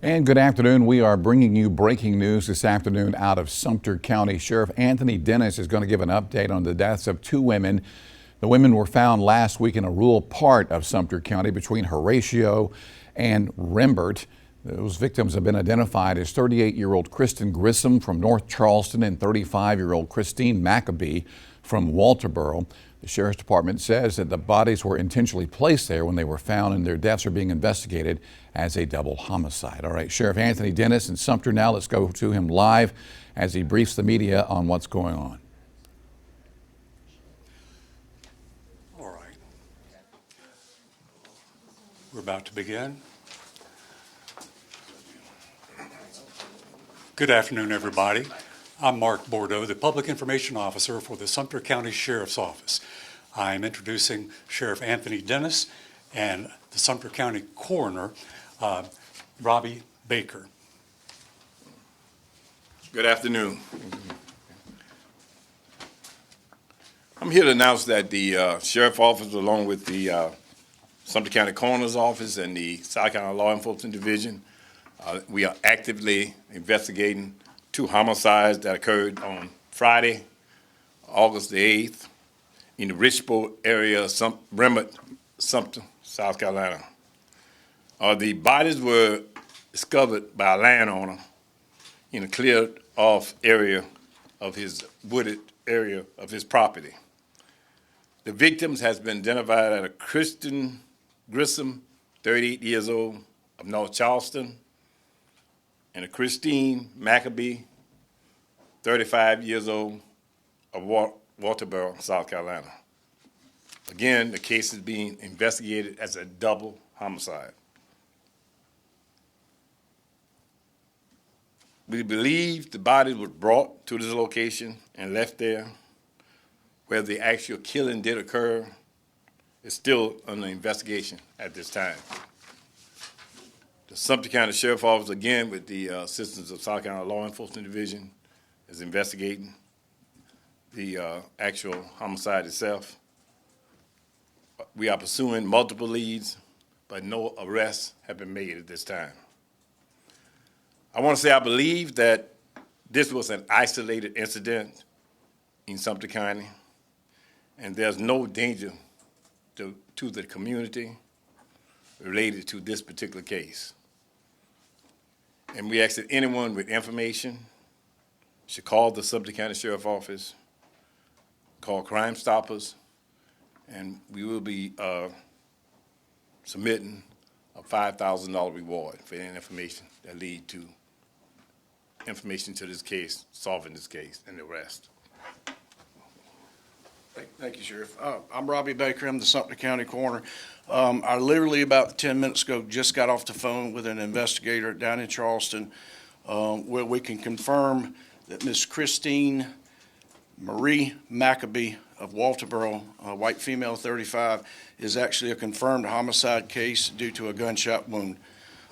And good afternoon. We are bringing you breaking news this afternoon out of Sumter County. Sheriff Anthony Dennis is going to give an update on the deaths of two women. The women were found last week in a rural part of Sumter County between Horatio and Rembert. Those victims have been identified as 38-year-old Kristen Grissom from North Charleston and 35-year-old Christine Maccabee from Walterboro. The Sheriff's Department says that the bodies were intentionally placed there when they were found, and their deaths are being investigated as a double homicide. All right, Sheriff Anthony Dennis in Sumter now. Let's go to him live as he briefs the media on what's going on. All right. We're about to begin. Good afternoon, everybody. I'm Mark Bordeaux, the Public Information Officer for the Sumter County Sheriff's Office. I'm introducing Sheriff Anthony Dennis and the Sumter County Coroner, Robbie Baker. Good afternoon. I'm here to announce that the Sheriff's Office, along with the Sumter County Coroner's Office and the South Carolina Law Enforcement Division, we are actively investigating two homicides that occurred on Friday, August the 8th, in the Richboro area of Rembert, Sumter, South Carolina. The bodies were discovered by a landowner in a cleared-off area of his wooded area of his property. The victims has been identified as a Kristen Grissom, 38 years old, of North Charleston, and a Christine Maccabee, 35 years old, of Walterboro, South Carolina. Again, the case is being investigated as a double homicide. We believe the body was brought to this location and left there. Where the actual killing did occur is still under investigation at this time. The Sumter County Sheriff's Office, again with the assistance of South Carolina Law Enforcement Division, is investigating the actual homicide itself. We are pursuing multiple leads, but no arrests have been made at this time. I want to say I believe that this was an isolated incident in Sumter County, and there's no danger to the community related to this particular case. And we ask that anyone with information should call the Sumter County Sheriff's Office, call Crime Stoppers, and we will be submitting a $5,000 reward for any information that lead to information to this case, solving this case, and the rest. Thank you, Sheriff. I'm Robbie Baker. I'm the Sumter County Coroner. I literally about 10 minutes ago just got off the phone with an investigator down in Charleston where we can confirm that Miss Christine Marie Maccabee of Walterboro, a white female, 35, is actually a confirmed homicide case due to a gunshot wound.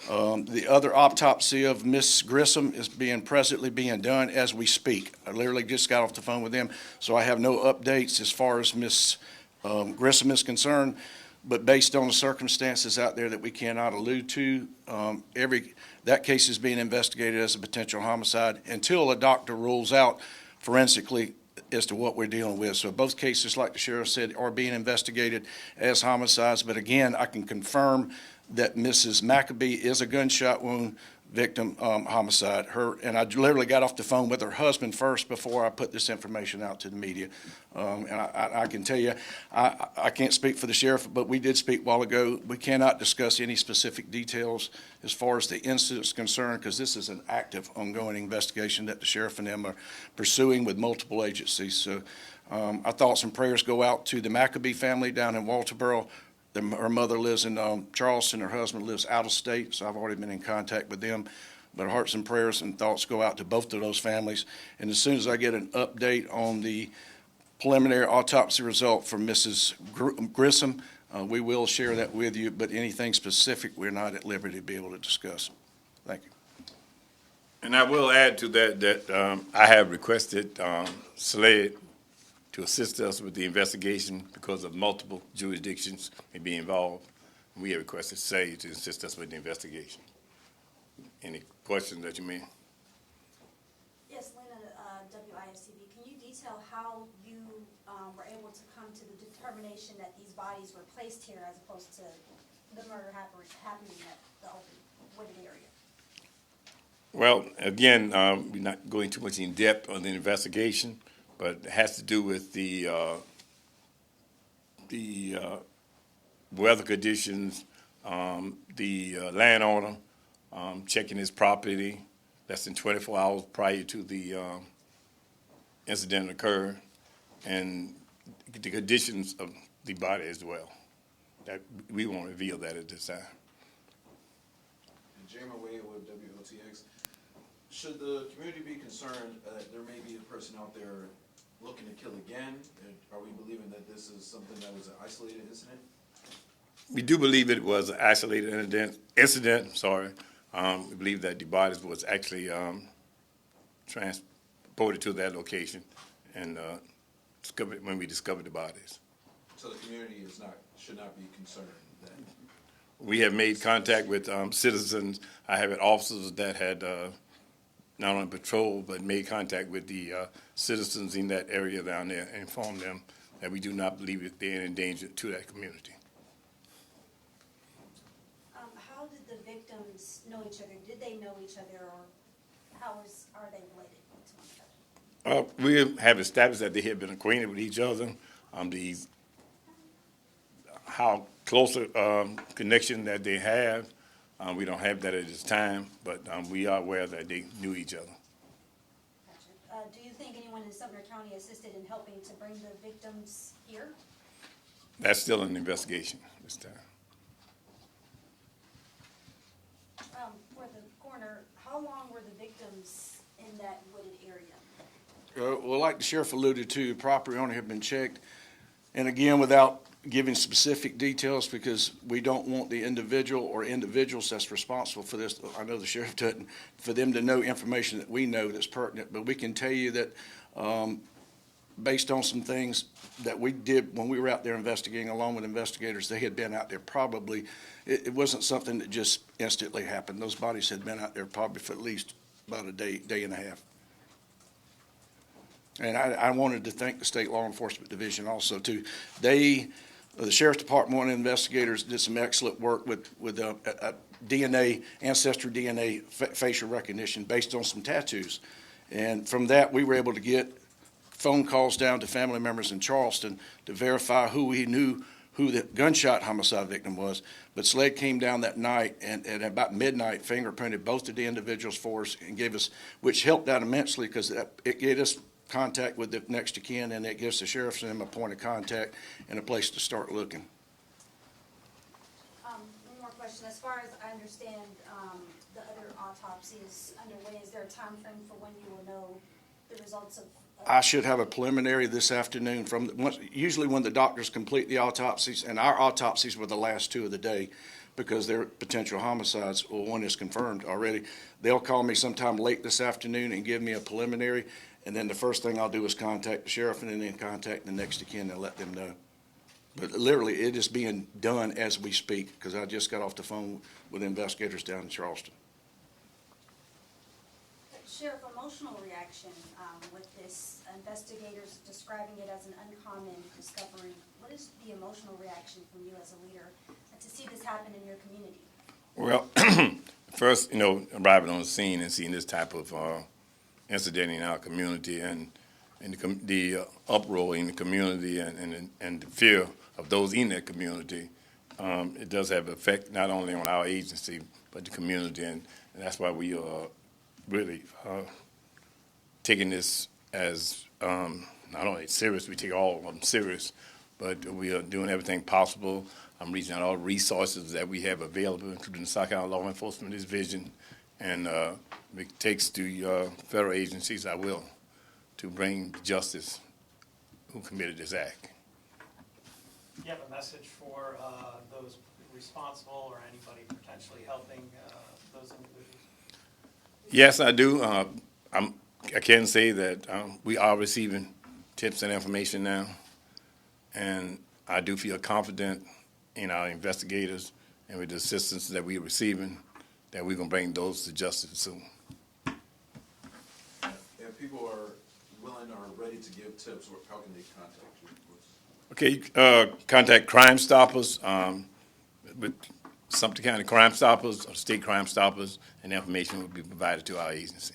The other autopsy of Miss Grissom is presently being done as we speak. I literally just got off the phone with them, so I have no updates as far as Miss Grissom is concerned. But based on the circumstances out there that we cannot allude to, that case is being investigated as a potential homicide until a doctor rules out forensically as to what we're dealing with. So both cases, like the sheriff said, are being investigated as homicides. But again, I can confirm that Mrs. Maccabee is a gunshot wound victim homicide. And I literally got off the phone with her husband first before I put this information out to the media. And I can tell you, I can't speak for the sheriff, but we did speak a while ago. We cannot discuss any specific details as far as the incident is concerned, because this is an active, ongoing investigation that the sheriff and them are pursuing with multiple agencies. So our thoughts and prayers go out to the Maccabee family down in Walterboro. Her mother lives in Charleston. Her husband lives out of state, so I've already been in contact with them. But our hearts and prayers and thoughts go out to both of those families. And as soon as I get an update on the preliminary autopsy result from Mrs. Grissom, we will share that with you. But anything specific, we're not at liberty to be able to discuss. Thank you. And I will add to that I have requested SLED to assist us with the investigation because of multiple jurisdictions may be involved. We have requested SAE to assist us with the investigation. any questions that you may. Yes, Lena, WISTV, can you detail how you were able to come to the determination that these bodies were placed here as opposed to the murder happening at the open wooded area? Well, again, we're not going too much in depth on the investigation, but it has to do with the weather conditions, the landowner checking his property less than 24 hours prior to the incident occurred, and the conditions of the body as well. That we won't reveal that at this time. Jamer Wade with WOTX. Should the community be concerned that there may be a person out there looking to kill again? Are we believing that this is something that was an isolated incident? We do believe it was an isolated incident. We believe that the bodies was actually transported to that location and discovered when we discovered the bodies. So the community should not be concerned then? We have made contact with citizens. I have had officers that had not only patrol but made contact with the citizens in that area down there and informed them that we do not believe that they're in danger to that community. How did the victims know each other? Did they know each other, or are they related to one another? We have established that they have been acquainted with each other. How close a connection that they have, we don't have that at this time, but we are aware that they knew each other. Gotcha. Do you think anyone in Sumter County assisted in helping to bring the victims here? That's still an investigation this time. For the coroner, how long were the victims in that wooded area? Well, like the sheriff alluded to, property owner have been checked. And again, without giving specific details, because we don't want the individual or individuals that's responsible for this, I know the sheriff doesn't, for them to know information that we know that's pertinent. But we can tell you that based on some things that we did when we were out there investigating, along with investigators, they had been out there probably, it wasn't something that just instantly happened. Those bodies had been out there probably for at least about a day and a half. And I wanted to thank the State Law Enforcement Division also, too. The Sheriff's Department and investigators did some excellent work with DNA, ancestry DNA, facial recognition based on some tattoos. And from that, we were able to get phone calls down to family members in Charleston to verify who we knew who the gunshot homicide victim was. But SLED came down that night and at about midnight fingerprinted both of the individuals for us and gave us, which helped out immensely because it gave us contact with the next of kin, and it gives the sheriff's and them a point of contact and a place to start looking. One more question. As far as I understand, the other autopsy is underway. Is there a time frame for when you will know the results of? I should have a preliminary this afternoon usually when the doctors complete the autopsies, and our autopsies were the last two of the day because they're potential homicides. Well, one is confirmed already. They'll call me sometime late this afternoon and give me a preliminary. And then the first thing I'll do is contact the sheriff and then contact the next of kin and let them know. But literally, it is being done as we speak because I just got off the phone with investigators down in Charleston. Sheriff, emotional reaction with this, investigators describing it as an uncommon discovery. What is the emotional reaction from you as a leader to see this happen in your community? Well, first, arriving on the scene and seeing this type of incident in our community and the uproar in the community and the fear of those in that community, it does have an effect not only on our agency but the community, and that's why we are really taking this as not only serious, we take all of them serious, but we are doing everything possible. I'm reaching out all the resources that we have available, including the Sumter County Law Enforcement Division, and if it takes to federal agencies, I will, to bring justice who committed this act. Do you have a message for those responsible or anybody potentially helping those individuals? Yes, I do. I can say that we are receiving tips and information now, and I do feel confident in our investigators and with the assistance that we are receiving that we're gonna bring those to justice soon. If people are willing or ready to give tips, how can they contact you? Okay, contact Crime Stoppers, with Sumter County Crime Stoppers or State Crime Stoppers, and information will be provided to our agency.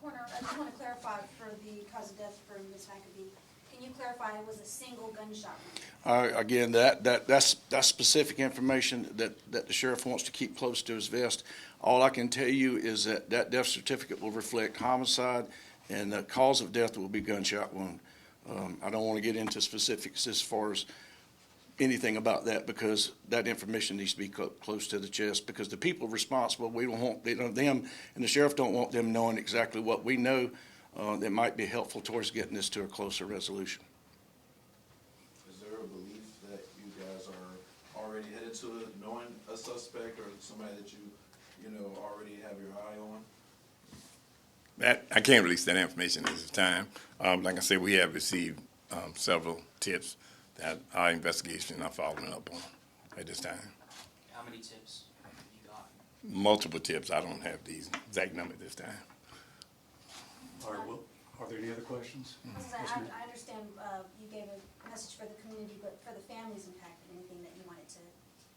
Coroner, I just want to clarify for the cause of death for Ms. McAbee. Can you clarify it was a single gunshot wound? Again, that's specific information that the sheriff wants to keep close to his vest. All I can tell you is that death certificate will reflect homicide, and the cause of death will be gunshot wound. I don't want to get into specifics as far as anything about that, because that information needs to be close to the chest, because the people responsible, we don't want them, and the sheriff don't want them knowing exactly what we know that might be helpful towards getting this to a closer resolution. Is there a belief that you guys are already headed to it, knowing a suspect or somebody that you already have your eye on? That, I can't release that information at this time. Like I said, we have received several tips that our investigation are following up on at this time. How many tips have you got? Multiple tips. I don't have the exact number at this time. All right, well, are there any other questions? I understand you gave a message for the community, but for the families impacted, anything that you wanted to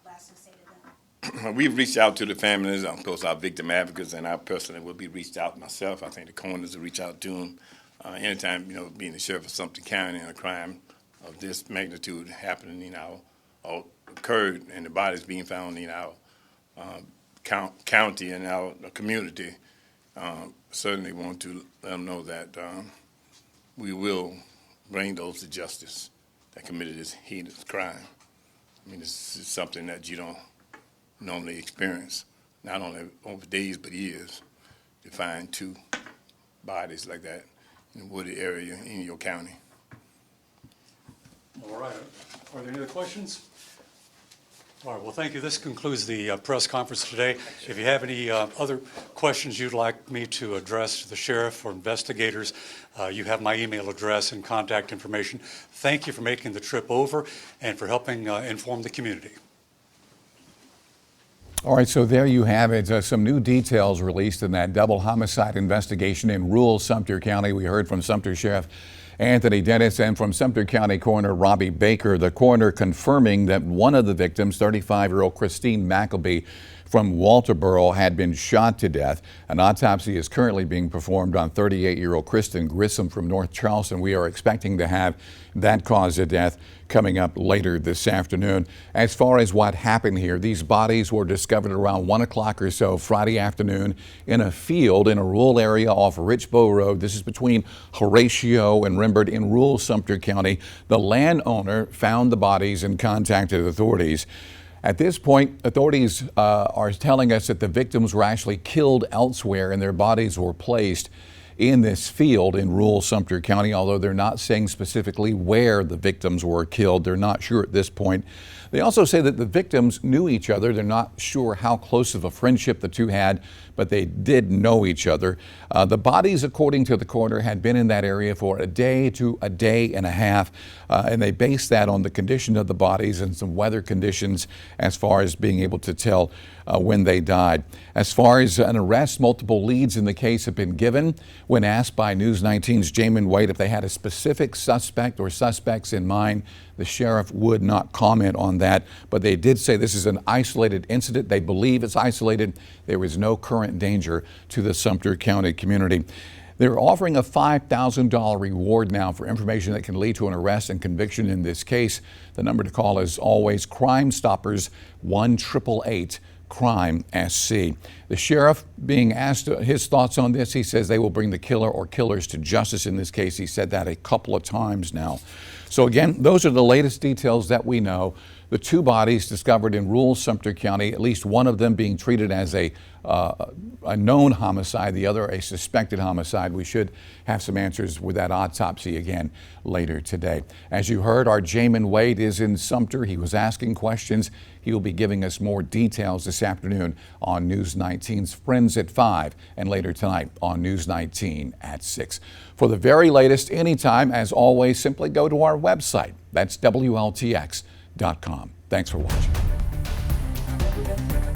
lastly say to them? We've reached out to the families, of course, our victim advocates, and I personally will be reached out myself. I think the coroners will reach out to them. Anytime, being the sheriff of Sumter County and a crime of this magnitude happening, or occurred, and the bodies being found in our county and our community, certainly want to let them know that we will bring those to justice that committed this heinous crime. I mean, this is something that you don't normally experience, not only over days but years, to find two bodies like that in a wooded area in your county. All right, are there any other questions? All right, well, thank you. This concludes the press conference today. If you have any other questions you'd like me to address to the sheriff or investigators, you have my email address and contact information. Thank you for making the trip over and for helping inform the community. All right, so there you have it. Some new details released in that double homicide investigation in rural Sumter County. We heard from Sumter Sheriff Anthony Dennis and from Sumter County Coroner Robbie Baker. The coroner confirming that one of the victims, 35-year-old Christine McAbee from Walterboro, had been shot to death. An autopsy is currently being performed on 38-year-old Kristen Grissom from North Charleston. We are expecting to have that cause of death coming up later this afternoon. As far as what happened here, these bodies were discovered around 1 o'clock or so Friday afternoon in a field in a rural area off Richbow Road. This is between Horatio and Rembert in rural Sumter County. The landowner found the bodies and contacted authorities. At this point, authorities are telling us that the victims were actually killed elsewhere and their bodies were placed in this field in rural Sumter County, although they're not saying specifically where the victims were killed. They're not sure at this point. They also say that the victims knew each other. They're not sure how close of a friendship the two had, but they did know each other. The bodies, according to the coroner, had been in that area for a day to a day and a half, and they based that on the condition of the bodies and some weather conditions as far as being able to tell when they died. As far as an arrest, multiple leads in the case have been given. When asked by News 19's Jamin Wade if they had a specific suspect or suspects in mind, the sheriff would not comment on that, but they did say this is an isolated incident. They believe it's isolated. There is no current danger to the Sumter County community. They're offering a $5,000 reward now for information that can lead to an arrest and conviction in this case. The number to call is always Crime Stoppers 1-888 Crime SC. The sheriff being asked his thoughts on this, he says they will bring the killer or killers to justice in this case. He said that a couple of times now. So again, those are the latest details that we know. The two bodies discovered in rural Sumter County, at least one of them being treated as a known homicide, the other a suspected homicide. We should have some answers with that autopsy again later today. As you heard, our Jamin Wade is in Sumter. He was asking questions. He will be giving us more details this afternoon on News 19's Friends at 5 and later tonight on News 19 at 6. For the very latest, anytime, as always, simply go to our website. That's WLTX.com. Thanks for watching. Thank you.